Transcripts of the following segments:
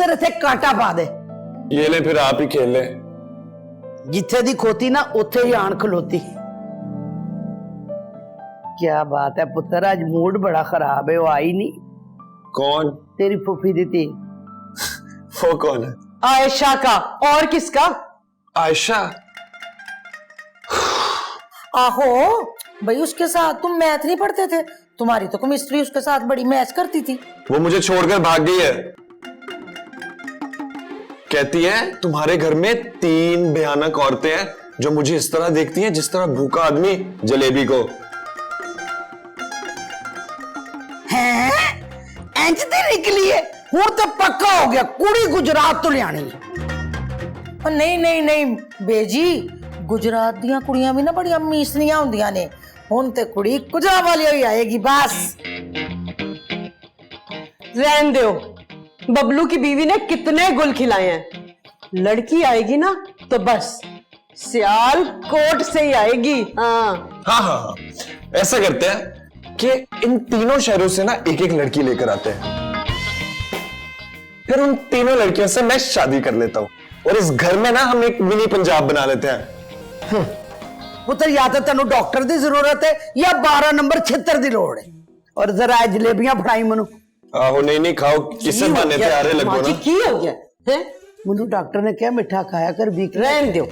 पुत्र इथे कांटा पा दे। ये ले फिर आप ही खेल ले। जिथे दी खोती ना उथे ही आन खलोती। क्या बात है पुत्र, आज मूड बड़ा खराब है, वो आई नहीं। कौन? तेरी फूफी दी थी। वो कौन है? आयशा का। और किसका? आयशा। आहो भाई, उसके साथ तुम मैथ नहीं पढ़ते थे? तुम्हारी तो केमिस्ट्री उसके साथ बड़ी मैच करती थी। वो मुझे छोड़कर भाग गई है। कहती है तुम्हारे घर में 3 भयानक औरतें हैं जो मुझे इस तरह देखती हैं जिस तरह भूखा आदमी जलेबी को। हैं? इंज दी निकली है? हुण तो पक्का हो गया, कुड़ी गुजरात तो लियानी। नहीं नहीं नहीं बेजी, गुजरात दियां कुड़ियां भी ना बड़ी मीसनियां हुंदियां ने। हुण ते कुड़ी गुजरात वाली ही आएगी बस। रहन दो, बबलू की बीवी ने कितने गुल खिलाए हैं। लड़की आएगी ना तो बस सियाल कोट से ही आएगी। हाँ हाँ हाँ, ऐसा करते हैं कि इन तीनों शहरों से ना एक एक लड़की लेकर आते हैं, फिर उन तीनों लड़कियों से मैं शादी कर लेता हूँ और इस घर में ना हम एक मिनी पंजाब बना लेते हैं। पुत्र, या तो तेनू डॉक्टर की जरूरत है या 12 नंबर छित्र की लोड़ है। और जरा जलेबियां फड़ाई मनु। आहो नहीं नहीं खाओ, किसे बहाने पे आ रहे लगो ना। की हो गया है? मनु डॉक्टर ने क्या मिठा खाया कर, वीक रहन दो।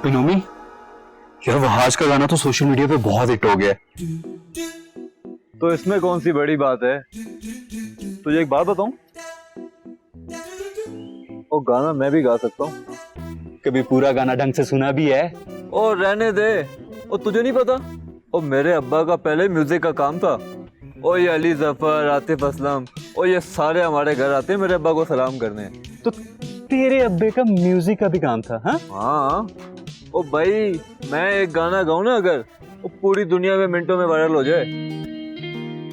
नोमी, यार वहाज का गाना तो सोशल मीडिया पे बहुत हिट हो गया है। तो इसमें कौन सी बड़ी बात है? तुझे एक बात बताऊं, वो गाना मैं भी गा सकता हूँ। कभी पूरा गाना ढंग से सुना भी है? और रहने दे, और तुझे नहीं पता, और मेरे अब्बा का पहले म्यूजिक का काम था। और ये अली जफर, आतिफ असलम, और ये सारे हमारे घर आते हैं मेरे अब्बा को सलाम करने। तो तेरे अब्बे का म्यूजिक का भी काम था? हाँ ओ भाई, मैं एक गाना गाऊं ना अगर, वो पूरी दुनिया में मिनटों में वायरल हो जाए।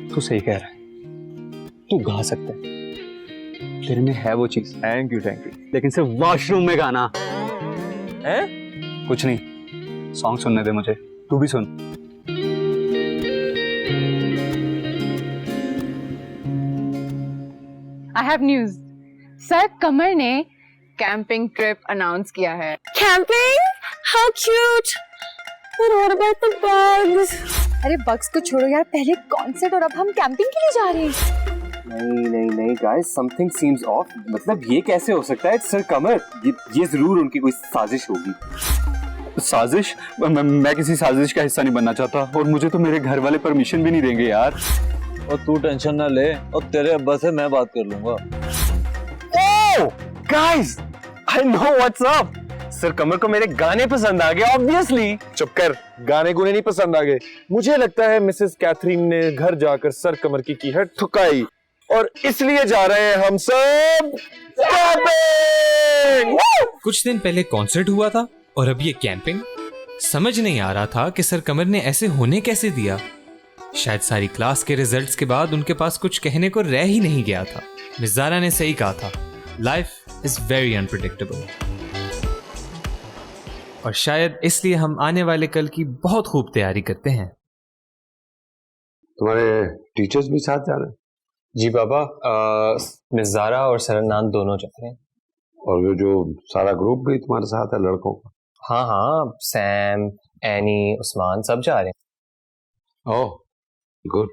तू सही कह रहा है, तू गा सकता है, तेरे में है वो चीज। थैंक यू लेकिन सिर्फ वॉशरूम में गाना है। कुछ नहीं, सॉन्ग सुनने दे मुझे, तू भी सुन। I have news. सर कमर ने कैंपिंग ट्रिप अनाउंस किया है। Camping? How cute! But what about the bugs? अरे बग्स को छोड़ो यार, पहले कॉन्सर्ट और अब हम कैंपिंग के लिए जा रहे हैं। नहीं गाइस, समथिंग सीम्स ऑफ। मतलब ये कैसे हो सकता है सर कमर? ये जरूर उनकी कोई साजिश होगी। साजिश? मैं किसी साजिश का हिस्सा नहीं बनना चाहता, और मुझे तो मेरे घर वाले परमिशन भी नहीं देंगे यार। और तू टेंशन ना ले, और तेरे अब्बा से मैं बात कर लूंगा। Oh guys, I know what's up. Sir कमर को मेरे गाने पसंद आ गए ऑब्वियसली। चुप कर, गाने गुने नहीं पसंद आ गए। मुझे लगता है मिसेस कैथरीन ने घर जाकर सर कमर की है ठुकाई, और इसलिए जा रहे हैं हम सब कैंपिंग। कुछ दिन पहले कॉन्सर्ट हुआ था और अब ये कैंपिंग। समझ नहीं आ रहा था कि सर कमर ने ऐसे होने कैसे दिया। शायद सारी क्लास के रिजल्ट्स के बाद उनके पास कुछ कहने को रह ही नहीं गया था। मिस ज़ारा ने सही कहा था, लाइफ इज वेरी अनप्रेडिक्टेबल। और शायद इसलिए हम आने वाले कल की बहुत खूब तैयारी करते हैं। तुम्हारे टीचर्स भी साथ जा रहे हैं? जी बाबा, मिस ज़ारा और सर अदनान दोनों जा रहे हैं। और वो जो सारा ग्रुप भी तुम्हारे साथ है लड़कों का? हाँ हाँ, सैम, एनी, उस्मान सब जा रहे हैं। Oh good.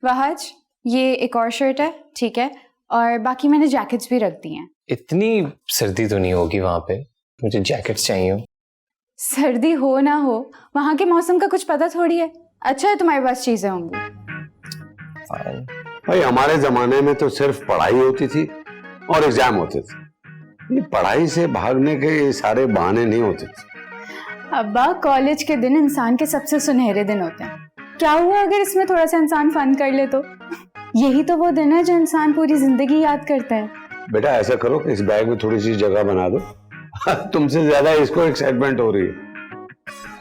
वहाज, ये एक और शर्ट है, ठीक है, और बाकी मैंने जैकेट्स भी रख दी हैं। इतनी सर्दी तो नहीं होगी वहां पे, मुझे जैकेट्स चाहिए। सर्दी हो ना हो, वहां के मौसम का कुछ पता थोड़ी है। अच्छा है तुम्हारे पास चीजें होंगी। फाइन, भाई हमारे जमाने में तो सिर्फ पढ़ाई होती थी और एग्जाम होते थे। ये पढ़ाई से भागने के ये सारे बहाने नहीं होते थे। अब्बा, कॉलेज के दिन इंसान के सबसे सुनहरे दिन होते हैं। क्या हुआ अगर इसमें थोड़ा सा इंसान फन कर ले तो? यही तो वो दिन है जो इंसान पूरी जिंदगी याद करता है। बेटा ऐसा करो कि इस बैग में थोड़ी सी जगह बना दो। तुमसे ज्यादा इसको एक्साइटमेंट हो रही है।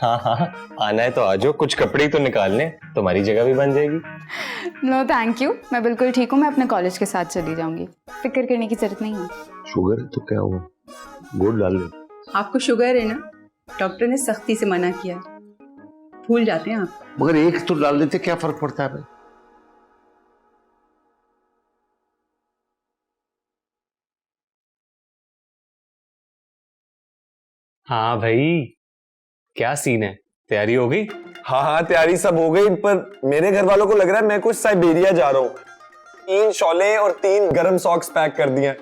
हाँ हाँ, आना है तो आ जाओ, कुछ कपड़े तो निकालने, तुम्हारी जगह भी बन जाएगी। नो थैंक यू, मैं बिल्कुल ठीक हूँ। मैं अपने कॉलेज के साथ चली जाऊंगी, फिक्र करने की जरूरत नहीं है। शुगर है तो क्या हुआ, गुड़ डाल दे। आपको शुगर है ना? डॉक्टर ने सख्ती से मना किया, भूल जाते हैं आप। मगर एक तो डाल देते, क्या फर्क पड़ता है भाई। हाँ भाई, क्या सीन है? तैयारी हो गई? हाँ हाँ, तैयारी सब हो गई, पर मेरे घर वालों को लग रहा है मैं कुछ साइबेरिया जा रहा हूँ। 3 शॉले और 3 गरम सॉक्स पैक कर दिए हैं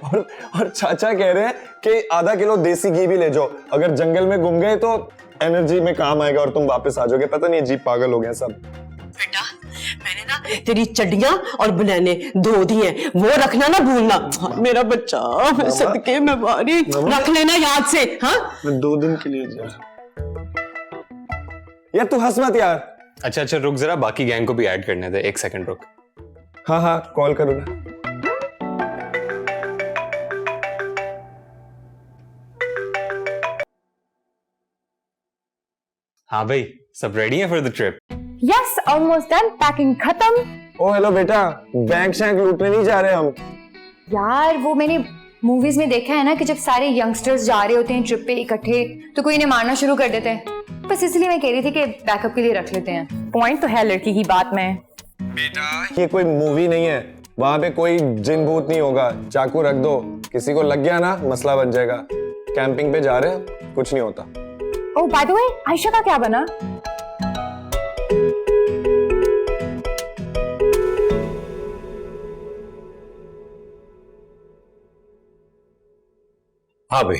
और चाचा कह रहे हैं कि आधा किलो देसी घी भी ले जाओ, अगर जंगल में घूम गए तो एनर्जी में काम आएगा और तुम वापस आ जाओगे। पता नहीं अजीब पागल हो गए सब। बेटा, मैंने ना तेरी चड्डियां और बनैने धो दी हैं, वो रखना ना भूलना। मेरा बच्चा, मैं सदके में बारी, रख लेना याद से। हाँ, मैं 2 दिन के लिए जा। यार तू हंस मत यार। अच्छा अच्छा, रुक जरा, बाकी गैंग को भी ऐड करने दे, 1 सेकंड रुक। हाँ हाँ, कॉल करूंगा। हाँ भाई, सब रेडी हैं for the trip? Yes, almost done, packing खत्म। ओ हेलो बेटा, बैंक शैंक लूटने नहीं जा रहे हम। यार वो मैंने मूवीज में देखा है ना कि जब सारे यंगस्टर्स जा रहे होते हैं ट्रिप पे इकट्ठे तो कोई इन्हें मारना शुरू कर देते हैं। बस इसलिए मैं कह रही थी कि बैकअप के लिए रख लेते हैं। पॉइंट तो है लड़की की बात में। बेटा ये कोई मूवी नहीं है, वहां पे कोई जिन भूत नहीं होगा। चाकू रख दो, किसी को लग गया ना मसला बन जाएगा। कैंपिंग पे जा रहे हैं, कुछ नहीं होता। ओह बाय द वे, आयशा का क्या बना? हाँ भाई,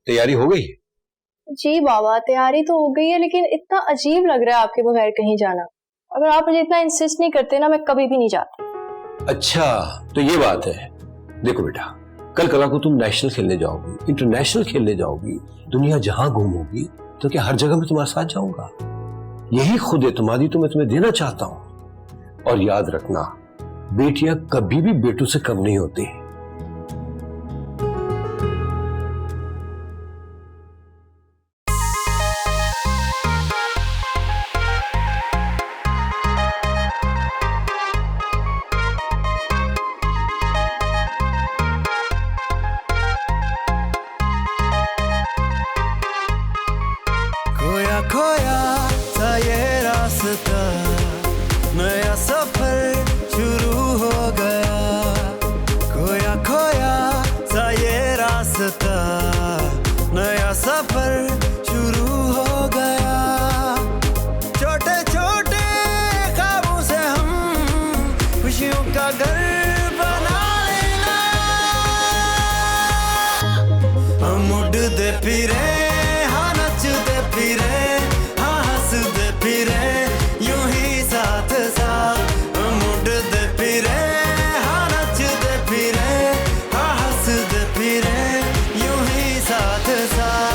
तैयारी हो गई? जी बाबा, तैयारी तो हो गई है, लेकिन इतना अजीब लग रहा है आपके बगैर कहीं जाना। अगर आप मुझे इतना इंसिस्ट नहीं करते ना, मैं कभी भी नहीं जाती। अच्छा तो ये बात है। देखो बेटा, कल कला को तुम नेशनल खेलने जाओगी, इंटरनेशनल खेलने जाओगी, दुनिया जहां घूमोगी, तो क्या हर जगह में तुम्हारे साथ जाऊंगा? यही खुद एतमादी तो मैं तुम्हें देना चाहता हूं। और याद रखना, बेटियां कभी भी बेटों से कम नहीं होती। खोया था ये रास्ता, नया सफर शुरू हो गया। खोया खोया था ये रास्ता, नया सफर शुरू हो गया। छोटे छोटे ख्वाबों से हम खुशियों का घर बना लेना। हम उड़ते फिरे, हाँ नचते फिरे, हाँ हंसते फिरे, यूं ही साथ साथ। हम उड़ते फिरे, हाँ नचते फिरे, हाँ हंसते फिरे, यूं ही साथ साथ।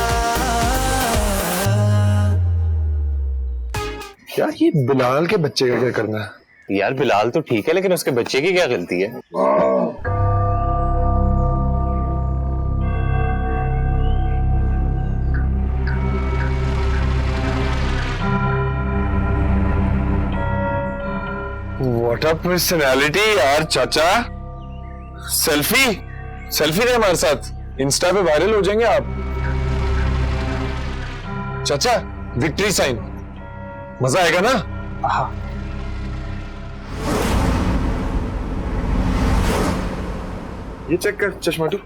यार ये बिलाल के बच्चे का क्या करना है? यार बिलाल तो ठीक है, लेकिन उसके बच्चे की क्या गलती है? What a personality यार चाचा। सेल्फी दे हमारे साथ, इंस्टा पे वायरल हो जाएंगे आप। चाचा विक्ट्री साइन, मजा आएगा ना? ये चेक कर चश्मा तू।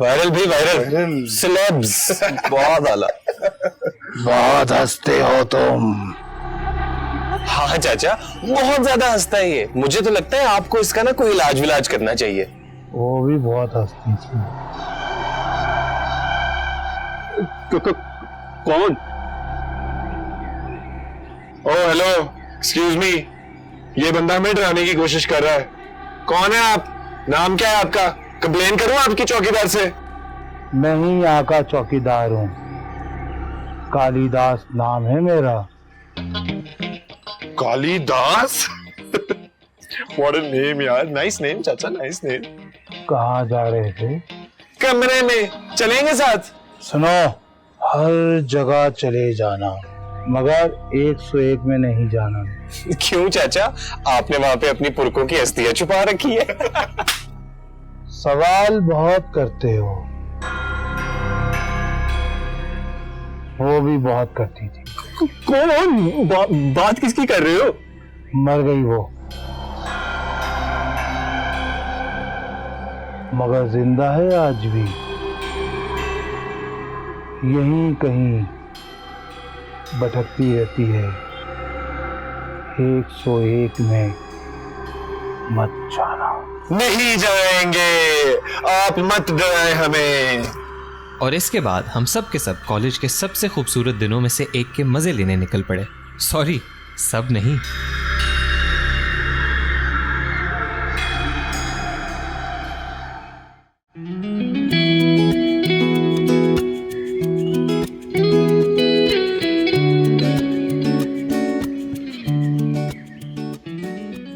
वायरल भी वायरल, सेलेब्स बहुत आला। बहुत हंसते हो तुम। हाँ चाचा, बहुत ज्यादा हंसता है ये। मुझे तो लगता है आपको इसका ना कोई इलाज विलाज करना चाहिए। वो भी बहुत हंसती थी। कौन? ओह हेलो, एक्सक्यूज मी, ये बंदा हमें डराने की कोशिश कर रहा है। कौन है आप? नाम क्या है आपका? कंप्लेन करूं आपकी चौकीदार से? मैं ही यहाँ का चौकीदार हूँ, कालिदास नाम है मेरा। कालिदास? What a name यार, नाइस नेम चाचा, नाइस नेम। कहाँ जा रहे थे? कमरे में, चलेंगे साथ? सुनो, हर जगह चले जाना, मगर 101 में नहीं जाना। क्यों चाचा, आपने वहां पे अपनी पुरखों की अस्थियां छुपा रखी है? सवाल बहुत करते हो, वो भी बहुत करती थी। कौन? बात किसकी कर रहे हो? मर गई वो, मगर जिंदा है आज भी, यहीं कहीं भटकती रहती है। 101 में मत जाना। नहीं जाएंगे, आप मत डराएं हमें। और इसके बाद हम सब के सब कॉलेज के सबसे खूबसूरत दिनों में से एक के मजे लेने निकल पड़े। सॉरी, सब नहीं।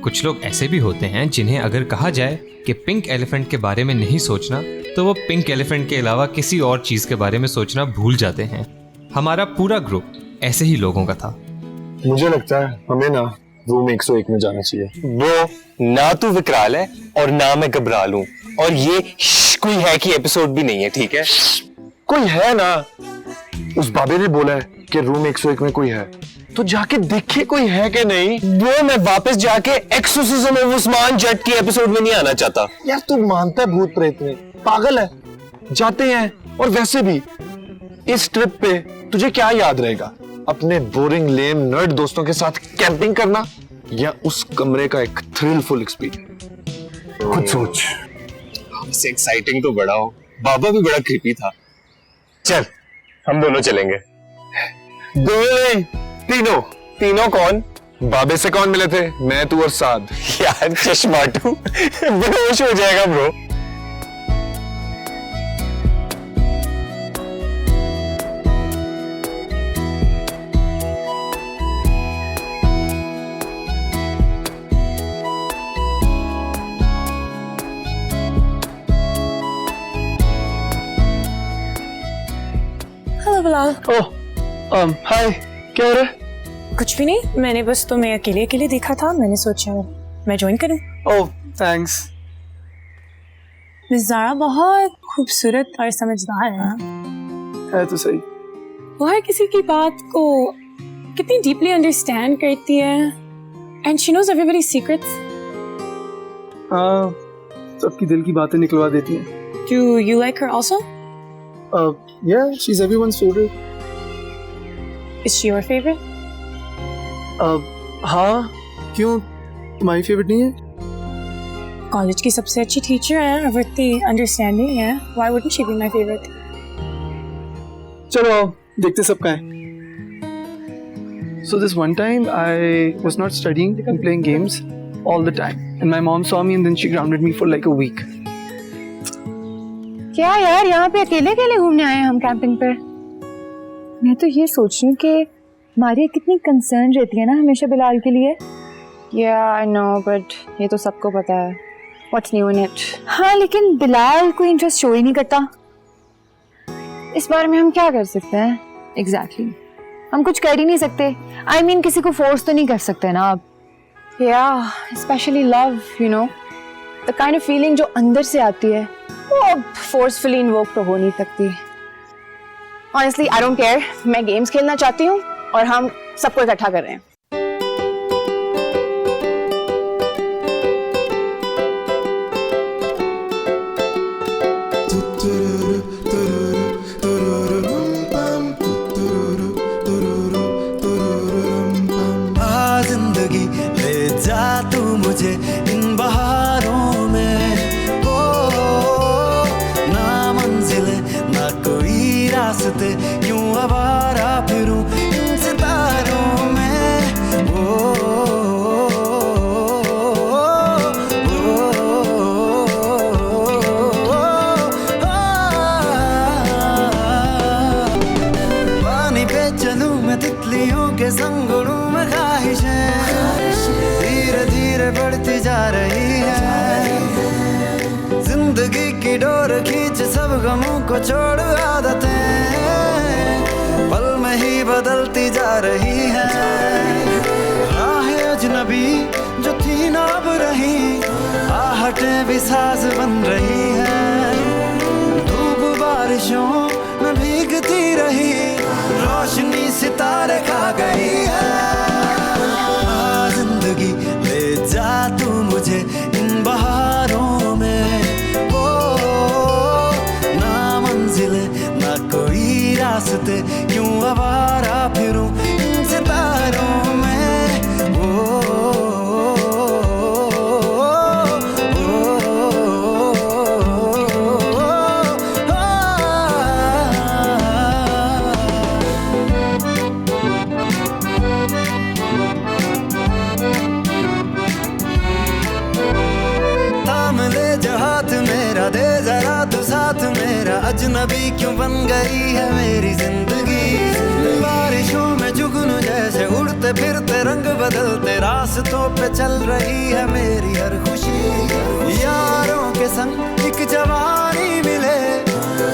कुछ लोग ऐसे भी होते हैं जिन्हें अगर कहा जाए कि पिंक एलिफेंट के बारे में नहीं सोचना, तो वो पिंक एलिफेंट के अलावा किसी और चीज के बारे में सोचना भूल जाते हैं। हमारा पूरा ग्रुप ऐसे ही लोगों का था। मुझे लगता है हमें ना रूम 101 में जाना चाहिए। वो ना तू विकराल है और ना मैं घबरा लूं, और ये कोई है कि एपिसोड भी नहीं है, ठीक है? कोई है ना, उस बाबे ने बोला है कि रूम 101 में कोई है, तो जाके देखे कोई है कि नहीं। वो मैं वापस जाके एक्सोर्सिज्म ऑफ उस्मान जट की एपिसोड में नहीं आना चाहता। यार तू मानता है भूत प्रेत में? पागल है। जाते हैं, और वैसे भी इस ट्रिप पे तुझे क्या याद रहेगा? अपने बोरिंग लेम नर्ड दोस्तों के साथ कैंपिंग करना, या उस कमरे का एक थ्रिलफुल एक्सपीरियंस? खुद सोच। इससे एक्साइटिंग तो बड़ा हो, बाबा भी बड़ा क्रीपी था। चल हम दोनों चलेंगे। तीनों? तीनों कौन? बाबे से कौन मिले थे? मैं, तू और साद। यार चश्माटू बेहोश हो जाएगा ब्रो। हेलो बिलाल। हाय, क्या हो रहा है? कुछ भी नहीं, मैंने बस तुम्हें अकेले अकेले देखा था, मैंने सोचा मैं ज्वाइन करूं। ओह थैंक्स। ज़ारा बहुत खूबसूरत और समझदार है तो सही। वो हर किसी की बात को कितनी डीपली अंडरस्टैंड करती है, and she knows everybody's secrets. हाँ, सबकी दिल की बातें निकलवा देती है। Do you like her also? Yeah, she's everyone's favorite. Is she your favorite? हाँ, क्यों तुम्हारी फेवरेट नहीं है? कॉलेज की सबसे अच्छी टीचर है और इतनी अंडरस्टैंडिंग है, why wouldn't she be my favorite? चलो आओ, देखते सबका है। So this one time I was not studying and playing games all the time, and my mom saw me and then she grounded me for like a week. क्या यार, यहाँ पे अकेले अकेले घूमने आए हैं हम कैंपिंग पर? मैं तो ये सोच रही हूँ कि मारिया कितनी कंसर्न रहती है ना हमेशा बिलाल के लिए। आई नो, बट ये तो सबको पता है। What's new in it? हाँ, लेकिन बिलाल कोई इंटरेस्ट शो ही नहीं करता। इस बारे में हम क्या कर सकते हैं? एग्जैक्टली, हम कुछ कर ही नहीं सकते। I mean, किसी को फोर्स तो नहीं कर सकते ना आप। Yeah, especially love, you know, the kind of feeling जो अंदर से आती है, वो अब forcefully invoke तो हो नहीं सकती। Honestly, I don't care. मैं गेम्स खेलना चाहती हूँ और हम सबको इकट्ठा कर रहे हैं। आ जिंदगी ले जा तू मुझे इन बहारों में, ओ ना मंजिल ना कोई रास्ते, यूं आवारा फिरूं इन सितारों में, ओ जिंदगी की डोर खींच सब गमों को छोड़ आदतें पल में ही बदलती जा रही है। राहें अजनबी जो थी ना अब रही, आहटें भी साज बन रही है। धूप बारिशों में भीगती रही, रोशनी सितारे खा गई है। जिंदगी ले जा तू मुझे इन बहारों में, ओ ना मंजिले ना कोई रास्ते, क्यों आवारा फिरूं इन सितारों में। दे जरा तू साथ मेरा, अजनबी क्यों बन गई है मेरी जिंदगी। बारिशों में जुगनू जैसे उड़ते फिरते रंग बदलते, रास्तों पे चल रही है मेरी हर खुशी। यारों के संग एक जवानी मिले,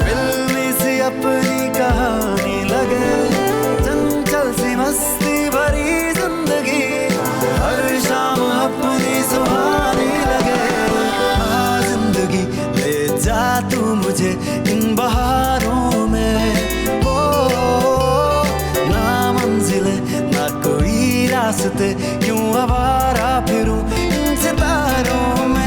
फिल्मी सी अपनी कहानी लगे। चंचल सी मस्ती भरी जिंदगी, हर शाम अपनी सुहानी लगे। जिंदगी ले जा तू मुझे इन बहारों में, ओ ना मंजिले ना कोई रास्ते, क्यों आवारा फिरूं इन सितारों में।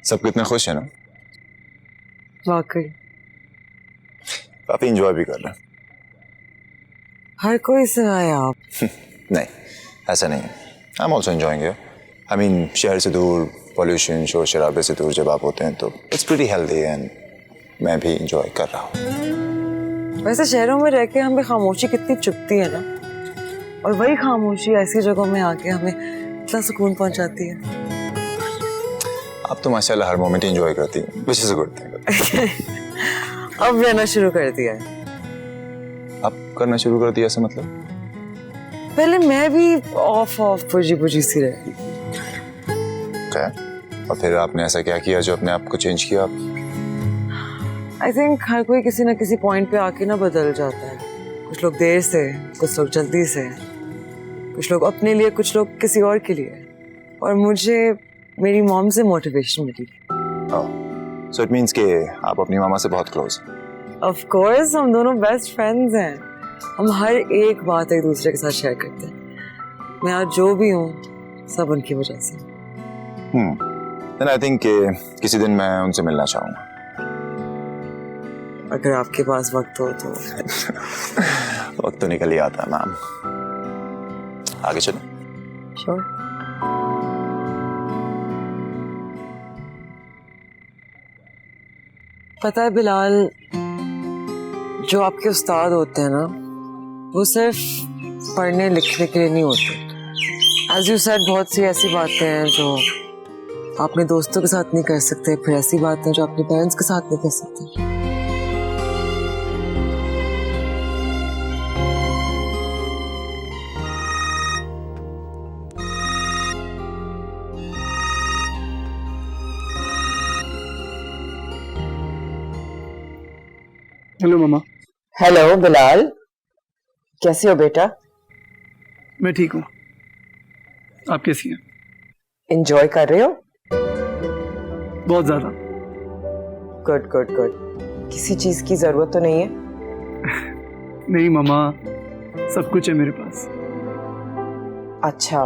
सब कितने खुश है ना? वाकई काफी इंजॉय भी कर रहे हैं। हर कोई सिवाय आप। नहीं, ऐसा नहीं है। I am also enjoying it. I mean शहर से दूर, पॉल्यूशन, शोर शराबे से दूर जब आप होते हैं तो इट्स प्रीटी हेल्दी एंड मैं भी इंजॉय कर रहा हूँ। वैसे शहरों में रह के हमें खामोशी कितनी चुभती है ना, और वही खामोशी ऐसी जगहों में आके हमें इतना सुकून पहुंचाती है। आप तो माशाल्लाह हर मोमेंट एंजॉय करती हैं, which is a good thing। अब रहना शुरू कर दिया है। अब करना शुरू कर दिया ऐसा मतलब? पहले मैं भी ऑफ बुझी बुझी सी रही। क्या? और फिर आपने ऐसा क्या किया जो अपने आप को चेंज किया? आई थिंक हर कोई किसी ना किसी पॉइंट पे आके ना बदल जाता है। कुछ लोग देर से, कुछ लोग जल्दी से, कुछ लोग अपने लिए, कुछ लोग किसी और के लिए। और मुझे मेरी मॉम से मोटिवेशन मिली। So it means कि आप अपनी मामा से बहुत क्लोज हैं। Of course, हम दोनों बेस्ट फ्रेंड्स हैं। हम हर एक बात एक दूसरे के साथ शेयर करते हैं। मैं आज जो भी हूँ सब उनकी वजह से। Then I think कि किसी दिन मैं उनसे मिलना चाहूँगा। अगर आपके पास वक्त हो तो। वक्त तो निकल ही आता है मैम। आगे चलो। Sure. पता है बिलाल, जो आपके उस्ताद होते हैं ना, वो सिर्फ पढ़ने लिखने के लिए नहीं होते। एज यू सेड, बहुत सी ऐसी बातें हैं जो आप अपने दोस्तों के साथ नहीं कर सकते, फिर ऐसी बातें जो अपने पेरेंट्स के साथ नहीं कर सकते। हेलो मामा। हेलो बिलाल, कैसे हो बेटा? मैं ठीक हूँ, आप कैसी हैं? एंजॉय कर रहे हो? बहुत ज्यादा। Good good good. किसी चीज की जरूरत तो नहीं है? नहीं मामा, सब कुछ है मेरे पास। अच्छा,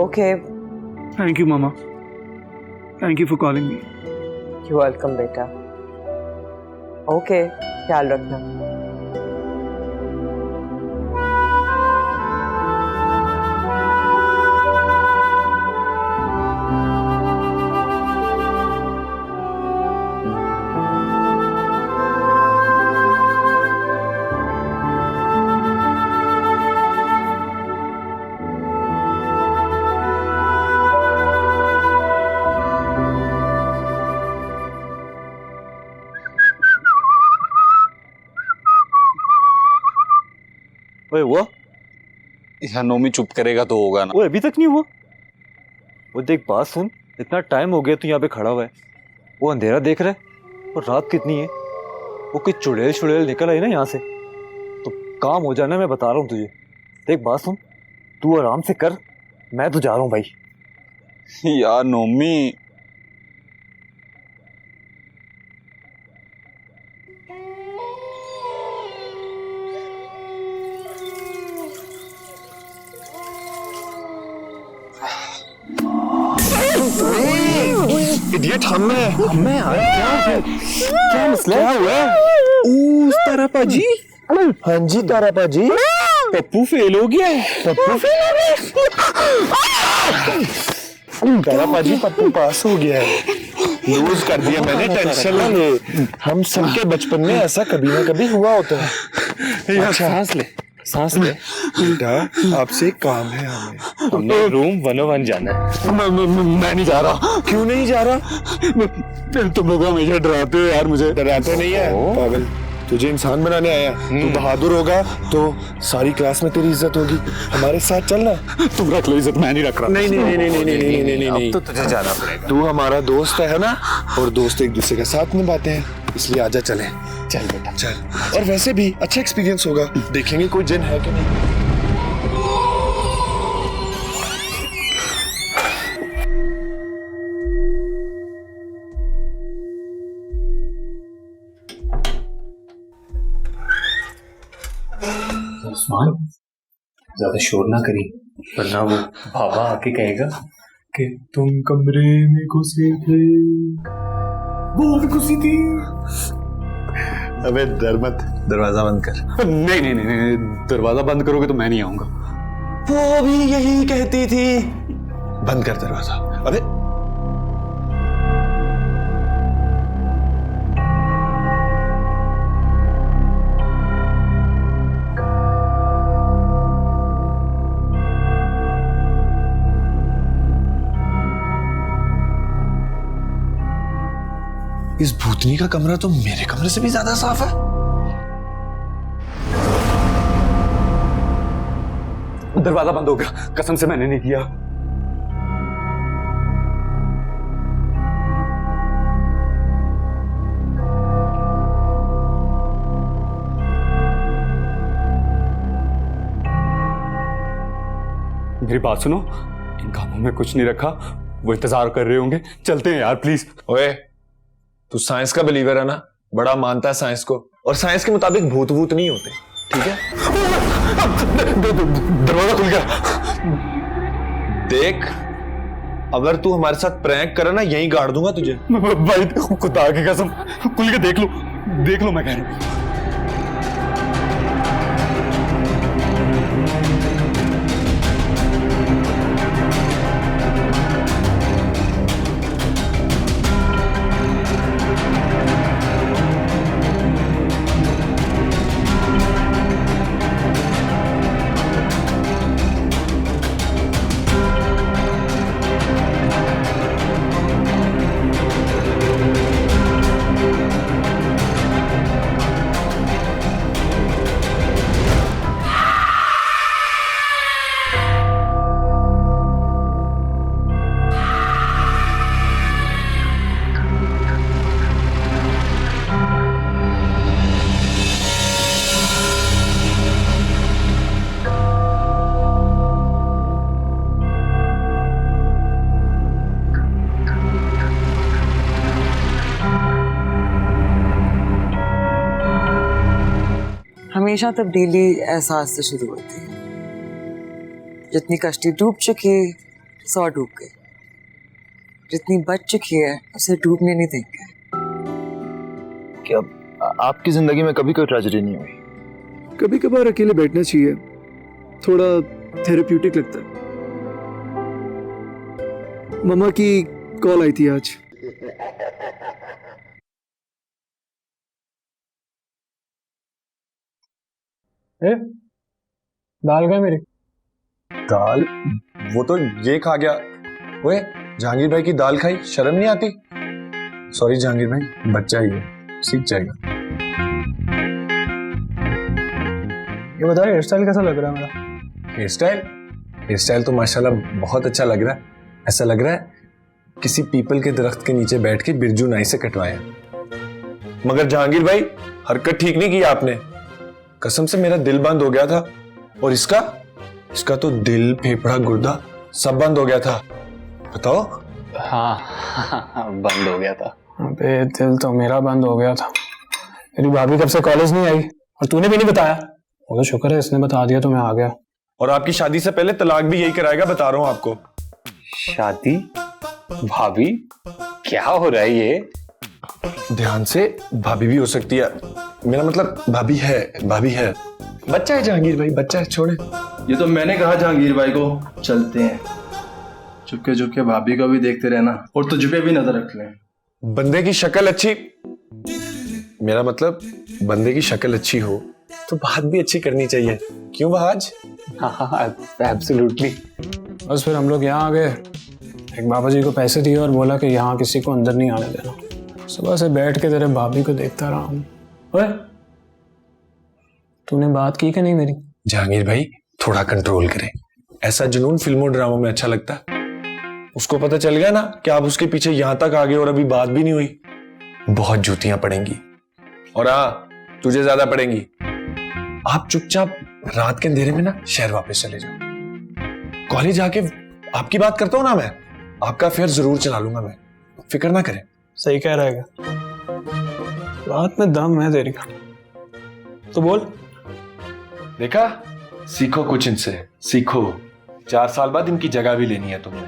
okay. Thank you mama, thank you for calling me. You welcome बेटा। ओके, ख्याल रखना। ओए हुआ? यार नोमी चुप करेगा तो होगा ना। वो अभी तक नहीं हुआ? वो देख बात सुन, इतना टाइम हो गया तू यहाँ पे खड़ा हुआ है, वो अंधेरा देख रहा है और रात कितनी है, वो कोई चुड़ैल चुड़ैल निकल आई ना यहाँ से तो काम हो जाना, मैं बता रहा हूँ तुझे। देख बात सुन, तू आराम से कर, मैं तो जा रहा हूँ भाई। यार नोमी इडियट, हम यार क्या मसला क्या हुआ? तारा पाजी। हाँ जी तारा पाजी, पप्पू फेल हो गया है। पप्पू फेल हो गया? तारा पाजी पप्पू पास हो गया है, लूज कर दिया मैंने, टेंशन ना ले। हम सबके बचपन में ऐसा कभी ना कभी हुआ होता है। अच्छा सांस ले, सांस ले। बेटा आपसे एक काम है, हमें रूम 101 जाना है। मैं नहीं जा रहा। क्यों नहीं जा रहा? तुम लोग हमेशा डराते हो यार मुझे। डराते नहीं है पागल, तुझे इंसान बनाने आया। तू बहादुर होगा तो सारी क्लास में तेरी इज्जत होगी। हमारे साथ चलना। तुम रख लो इज्जत, मैं नहीं रख रहा। नहीं नहीं नहीं नहीं नहीं नहीं नहीं नहीं, अब तो तुझे जाना पड़ेगा। तू हमारा दोस्त है ना, और दोस्त एक दूसरे का साथ निभाते हैं, इसलिए आजा चलें। चल बेटा चल। और वैसे भी अच्छा एक्सपीरियंस होगा, देखेंगे कोई जिन है कि नहीं। उस्मान ज्यादा शोर ना करी, वरना वो बाबा आके कहेगा कि तुम कमरे में घुसे थे। वो भी घुसी थी। अबे डर मत, दरवाजा बंद कर। नहीं नहीं नहीं नहीं, दरवाजा बंद करोगे तो मैं नहीं आऊंगा। वो भी यही कहती थी। बंद कर दरवाजा। अबे इस भूतनी का कमरा तो मेरे कमरे से भी ज्यादा साफ है। दरवाजा बंद हो गया, कसम से मैंने नहीं किया। मेरी बात सुनो, इन कामों में कुछ नहीं रखा, वो इंतजार कर रहे होंगे। चलते हैं यार प्लीज। ओए तू साइंस का बिलीवर है ना, बड़ा मानता है साइंस को, और साइंस के मुताबिक भूत भूत नहीं होते, ठीक है? दरवाजा खुल गया। देख, अगर तू हमारे साथ प्रैंक करे ना, यहीं गाड़ दूंगा तुझे। भाई खुदा की कसम, खुल के देख लो मैं कह रहा हूं। हमेशा तब्दीली एहसास से शुरू होती है। जितनी कश्ती डूब चुकी 100 डूब गई, जितनी बच चुकी है उसे डूबने नहीं देंगे। क्या आपकी जिंदगी में कभी कोई ट्रेजेडी नहीं हुई? कभी कभार अकेले बैठना चाहिए, थोड़ा थेरेप्यूटिक लगता है। मम्मा की कॉल आई थी आज। दाल गए मेरी। दाल? वो तो ये खा गया। ओए जहांगीर भाई की दाल खाई, शर्म नहीं आती? सॉरी जहांगीर भाई, बच्चा ही है, सीख जाएगा। ये बताओ हेयर स्टाइल कैसा लग रहा है मेरा? हेयर स्टाइल तो माशाल्लाह बहुत अच्छा लग रहा है। ऐसा लग रहा है किसी पीपल के दरख्त के नीचे बैठ के बिरजू नाई से कटवाया। मगर जहांगीर भाई, हरकत ठीक नहीं की आपने। कसम से मेरा दिल बंद हो गया था, और इसका तो दिल, फेफड़ा, गुर्दा सब बंद हो गया था। बताओ। हाँ, बंद हो गया था। अबे दिल तो मेरा बंद हो गया था। मेरी भाभी कब से कॉलेज नहीं आई और तूने भी नहीं बताया। वो तो शुक्र है इसने बता दिया तो मैं आ गया। और आपकी शादी से पहले तलाक भी यही कराएगा, बता रहा हूं आपको। शादी? भाभी? क्या हो रहा है ये? ध्यान से, भाभी भी हो सकती है। मेरा मतलब भाभी है। बच्चा है जहांगीर भाई, बच्चा है, छोड़े। ये तो मैंने कहा जहांगीर भाई को चलते हैं। चुपके चुपके भाभी को भी देखते रहना और तुझ पे भी नजर रख लें। बंदे की शक्ल अच्छी, मेरा मतलब बंदे की शक्ल अच्छी हो तो बात भी अच्छी करनी चाहिए। क्यों बहाज? हाँ, एब्सोल्युटली। बस फिर हम लोग यहाँ आ गए। एक बाबा जी को पैसे दिए और बोला कि यहाँ किसी को अंदर नहीं आने देना। सुबह से बैठ के तेरे भाभी को देखता रहा हूँ। ओए, तूने बात की कि नहीं मेरी? जहांगीर भाई थोड़ा कंट्रोल करें। ऐसा जुनून फिल्मों ड्रामों में अच्छा लगता है। उसको पता चल गया ना कि आप उसके पीछे यहां तक आ गए और अभी बात भी नहीं हुई, बहुत जूतियां पड़ेंगी। और हाँ, तुझे ज्यादा पड़ेंगी। आप चुपचाप रात के अंधेरे में ना शहर वापस चले जाओ। कॉलेज आके आपकी बात करता हूं ना मैं, आपका अफेयर जरूर चला लूंगा मैं, फिक्र ना करें। सही कह रहेगा, बात में दम है तेरी का। तो बोल। देखा, सीखो कुछ इनसे, सीखो। 4 साल बाद इनकी जगह भी लेनी है तुमने,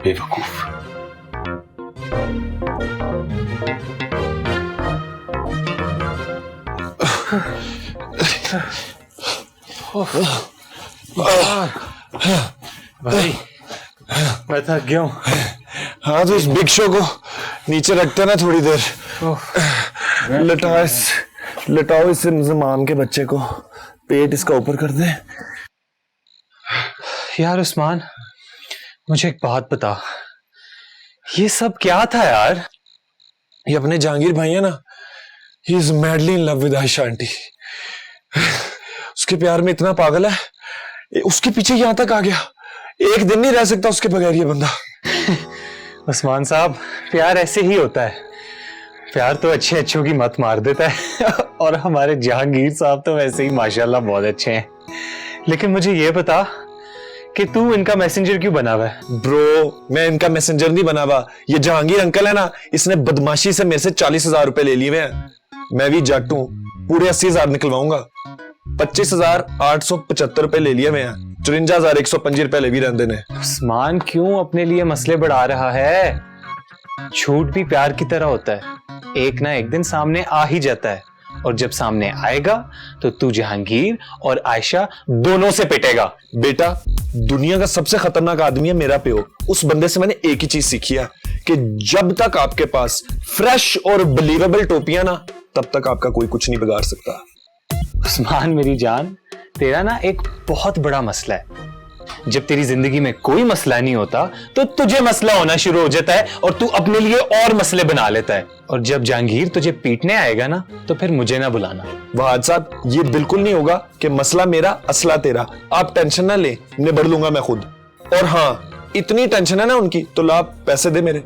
बेवकूफ। भाई मैं थक गया हूं। हाँ तो इस बिग शो को नीचे रखते ना थोड़ी देर। लटाओ इस ज़मान के बच्चे को, पेट इसका ऊपर कर दे। यार उस्मान, मुझे एक बात बता, ये सब क्या था यार? ये अपने जहांगीर भाई है ना, he is madly in love with Ayesha aunty. उसके प्यार में इतना पागल है, उसके पीछे यहां तक आ गया। एक दिन नहीं रह सकता उसके बगैर ये बंदा। उस्मान साहब, प्यार ऐसे ही होता है। प्यार तो अच्छे अच्छों की मत मार देता है। और हमारे जहांगीर साहब तो वैसे ही माशाल्लाह बहुत अच्छे हैं। लेकिन मुझे ये बता कि तू इनका मैसेंजर क्यों बना हुआ है? ब्रो, मैं इनका मैसेंजर नहीं बना हुआ। ये जहांगीर अंकल है ना, इसने बदमाशी से मेरे से 40,000 रुपए ले लिए हुए हैं। मैं भी जट हूं, पूरे 80,000 निकलवाऊंगा। 25,875 रुपए ले लिए मैं, 54,105 रुपए ले भी रहते ने। उस्मान, क्यों अपने लिए मसले बढ़ा रहा है? झूठ भी प्यार की तरह होता है, एक ना एक दिन सामने आ ही जाता है। और जब सामने आएगा तो तू जहांगीर और आयशा दोनों से पिटेगा। बेटा, दुनिया का सबसे खतरनाक आदमी है मेरा प्यो। उस बंदे से मैंने एक ही चीज सीखी है कि जब तक आपके पास फ्रेश और बिलीवेबल टोपियां ना, तब तक आपका कोई कुछ नहीं बिगाड़ सकता। उस्मान मेरी जान, तेरा ना एक बहुत बड़ा मसला है। जब तेरी जिंदगी में कोई मसला नहीं होता तो तुझे मसला होना शुरू हो जाता है और तू अपने लिए और मसले बना लेता है। और जब जहांगीर तुझे पीटने आएगा ना, तो फिर मुझे ना बुलाना। वहाद साहब, ये बिल्कुल नहीं होगा कि मसला मेरा असला तेरा। आप टेंशन ना ले, निबड़ लूंगा मैं खुद। और हाँ, इतनी टेंशन है ना उनकी, तो ला पैसे दे मेरे।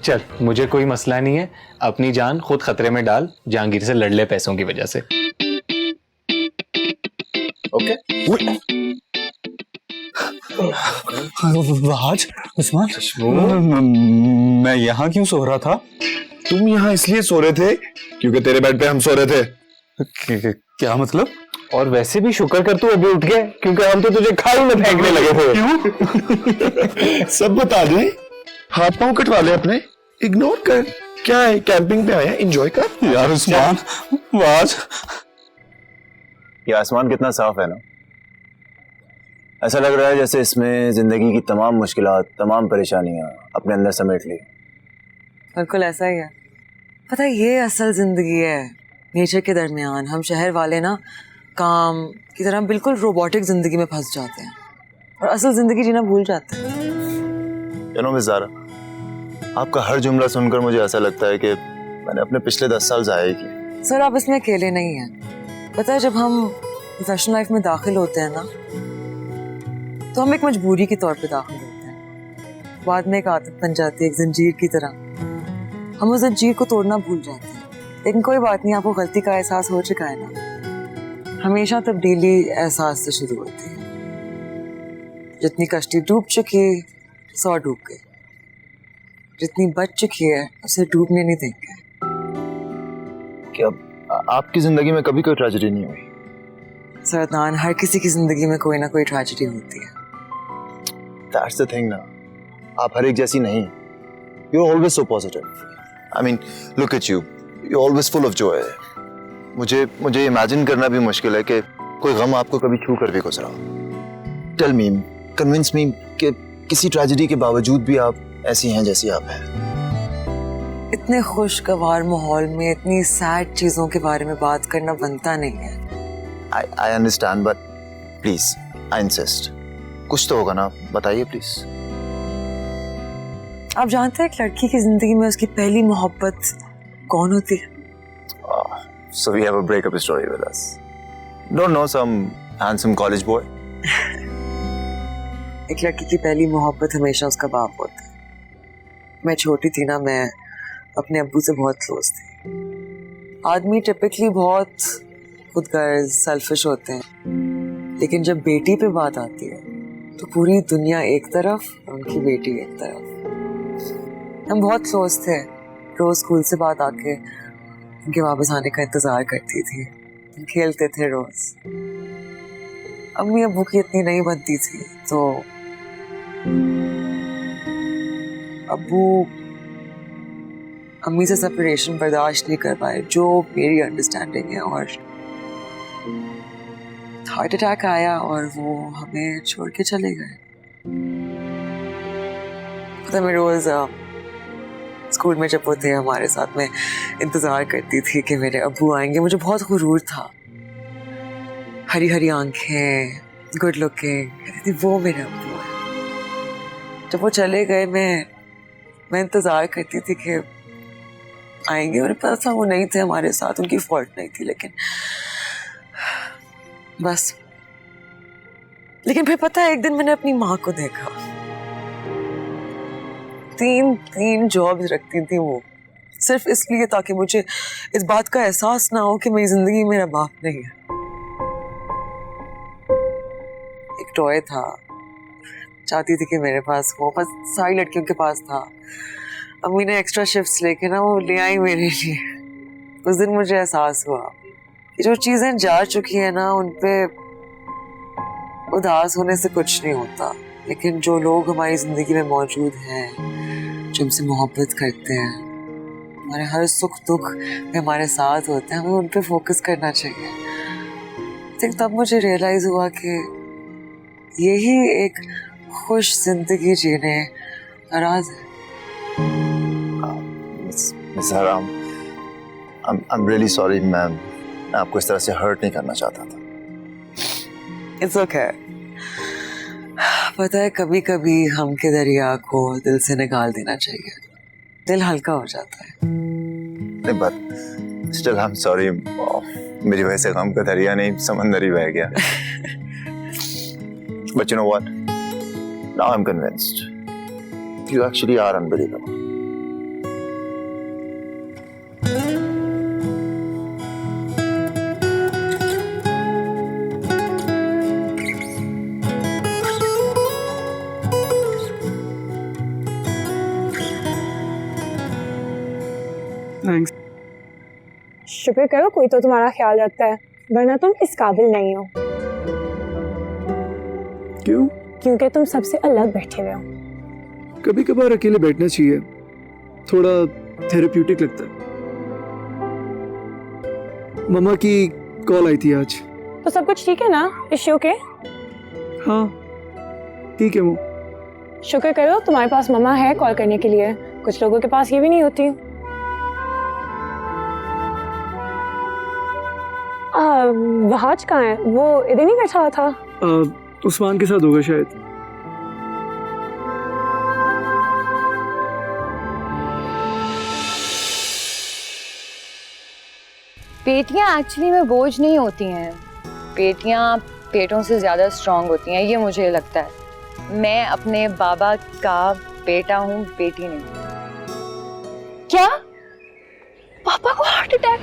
चल, मुझे कोई मसला नहीं है, अपनी जान खुद खतरे में डाल, जहांगीर से लड़ ले पैसों की वजह से। ओके। आज उस्मान, मैं यहाँ क्यों सो रहा था? तुम यहाँ इसलिए सो रहे थे क्योंकि तेरे बेड पे हम सो रहे थे। क्या मतलब? और वैसे भी शुक्र कर तू अभी उठ गए, क्योंकि हम तो तुझे खाई में फेंकने लगे थे। क्यों? सब बता दे। हाथ पांव कटवा ले अपने, इग्नोर कर। क्या है, कैंपिंग पे आया, एंजॉय कर। यार उस्मान, आज ये आसमान कितना साफ है ना, ऐसा लग रहा है जैसे इसमें जिंदगी की तमाम मुश्किलात, तमाम परेशानियां अपने अंदर समेट ली। बिल्कुल ऐसा ही है। पता है, ये असल जिंदगी है नेचर के दरमियान। हम शहर वाले ना काम की तरह बिल्कुल रोबोटिक जिंदगी में फंस जाते हैं और असल जिंदगी जीना भूल जाते हैं। मिस ज़ारा, आपका हर जुमला सुनकर मुझे ऐसा लगता है कि मैंने अपने पिछले 10 साल ज़ाया किए। सर, आप इसमें अकेले नहीं हैं। पता है, जब हम प्रोफेशनल लाइफ में दाखिल होते हैं ना, तो हम एक मजबूरी के तौर पे दाखिल होते हैं, बाद में एक आदत बन जाती है, एक जंजीर की तरह। हम उस जंजीर को तोड़ना भूल जाते हैं, लेकिन कोई बात नहीं, आपको गलती का एहसास हो चुका है ना। हमेशा तब्दीली एहसास से शुरू होती है। जितनी कश्ती डूब चुकी 100 डूब गई, जितनी बच चुकी है उसे डूबने नहीं देंगे। क्या आपकी जिंदगी में कभी कोई ट्रेजेडी नहीं हुई? सरदान, हर किसी की जिंदगी में कोई ना कोई ट्रेजेडी होती है। That's the thing ना, आप हर एक जैसी नहीं। You're always so positive. I mean, look at you. You're always full of joy. मुझे इमेजिन करना भी मुश्किल है कि कोई गम आपको कभी छू कर भी गुजरा। Tell me, convince me कि किसी ट्रेजेडी के बावजूद भी आप ऐसी हैं जैसी आप हैं। इतने खुशगवार माहौल में इतनी सैड चीजों के बारे में बात करना बनता नहीं है। I understand, but please, I insist. कुछ तो होगा ना, बताइए प्लीज। आप जानते हैं एक लड़की की जिंदगी में उसकी पहली मोहब्बत कौन होती है? So we have a breakup story with us. Don't know, some handsome college boy. एक लड़की की पहली मोहब्बत हमेशा उसका बाप होता है। मैं छोटी थी ना, मैं अपने अब्बू से बहुत क्लोज थी। आदमी टिपिकली बहुत खुदगर्ज, सेल्फिश होते हैं, लेकिन जब बेटी पे बात आती है तो पूरी दुनिया एक तरफ और उनकी बेटी एक तरफ। हम बहुत क्लोज थे, रोज स्कूल से बाद आके उनके वापस आने का इंतजार करती थी, खेलते थे रोज। अम्मी अब्बू की इतनी नहीं बनती थी, तो अब्बू अम्मी से सेपरेशन बर्दाश्त नहीं कर पाए, जो मेरी अंडरस्टैंडिंग है, और हार्ट अटैक आया और वो हमें छोड़ के चले गए। तो मैं रोज स्कूल में जब वो थे हमारे साथ में इंतजार करती थी कि मेरे अब्बू आएंगे। मुझे बहुत गुरूर था, हरी हरी आंखें, गुड लुकिंग, कहती थी वो मेरे अब्बू है। जब वो चले गए मैं इंतजार करती थी कि आएंगे, और पता था वो नहीं थे हमारे साथ, उनकी फॉल्ट नहीं थी, लेकिन बस। लेकिन फिर पता है, एक दिन मैंने अपनी माँ को देखा, तीन जॉब्स रखती थी वो, सिर्फ इसलिए ताकि मुझे इस बात का एहसास ना हो कि मेरी जिंदगी में मेरा बाप नहीं है। एक टॉय था, चाहती थी कि मेरे पास हो, बस सारी लड़कियों के पास था। अम्मी ने एक्स्ट्रा शिफ्ट्स लेके ना वो ले आई मेरे लिए। उस दिन मुझे एहसास हुआ कि जो चीजें जा चुकी है ना, उन पे उदास होने से कुछ नहीं होता, लेकिन जो लोग हमारी जिंदगी में मौजूद हैं, जो हमसे मोहब्बत करते हैं, हमारे हर सुख दुख में हमारे साथ होते हैं, हमें उन पे फोकस करना चाहिए। तब मुझे रियलाइज हुआ कि यही एक खुश जिंदगी जीने का राज है। Miss Haram, I'm really sorry, ma'am. मैं आपको इस तरह से हर्ट नहीं करना चाहता था। It's okay. पता है, कभी कभी हम के दरिया को दिल से निकाल देना चाहिए, दिल हल्का हो जाता है। नहीं, but still I'm sorry, मेरी वजह से गम का दरिया नहीं समंदर ही बह गया। But you know what? Now I'm convinced. You actually are unbelievable. Thanks. शुक्र करो कोई तो तुम्हारा ख्याल रखता है, वरना तुम इस काबिल नहीं हो। क्यों? क्योंकि तुम सबसे अलग बैठे हुए हो। कभी कभार अकेले बैठना चाहिए, थोड़ा थेरेप्यूटिक लगता है। मम्मा की कॉल आई थी आज। तो सब कुछ ठीक है ना? Issue okay? हाँ ठीक है। वो शुक्र करो तुम्हारे पास मम्मा है कॉल करने के लिए, कुछ लोगों के पास ये भी नहीं होती। वहाज कहाँ है? वो इधर नहीं बैठा हुआ था? उस्मान के साथ होगा शायद। बेटियां एक्चुअली में बोझ नहीं होती हैं, बेटियां बेटों से ज्यादा स्ट्रांग होती हैं, ये मुझे लगता है। मैं अपने बाबा का बेटा हूँ, बेटी नहीं। क्या? पापा को हार्ट अटैक?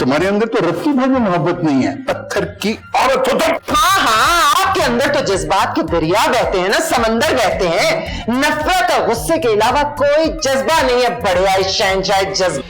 तुम्हारे अंदर तो रत्ती भर में मोहब्बत नहीं है, पत्थर की औरत हो तुम। हाँ हाँ, आपके अंदर तो जज्बात के दरिया बहते हैं ना, समंदर बहते हैं। नफरत और गुस्से के अलावा कोई जज्बा नहीं है। बढ़िया शहंशाह जज्बा।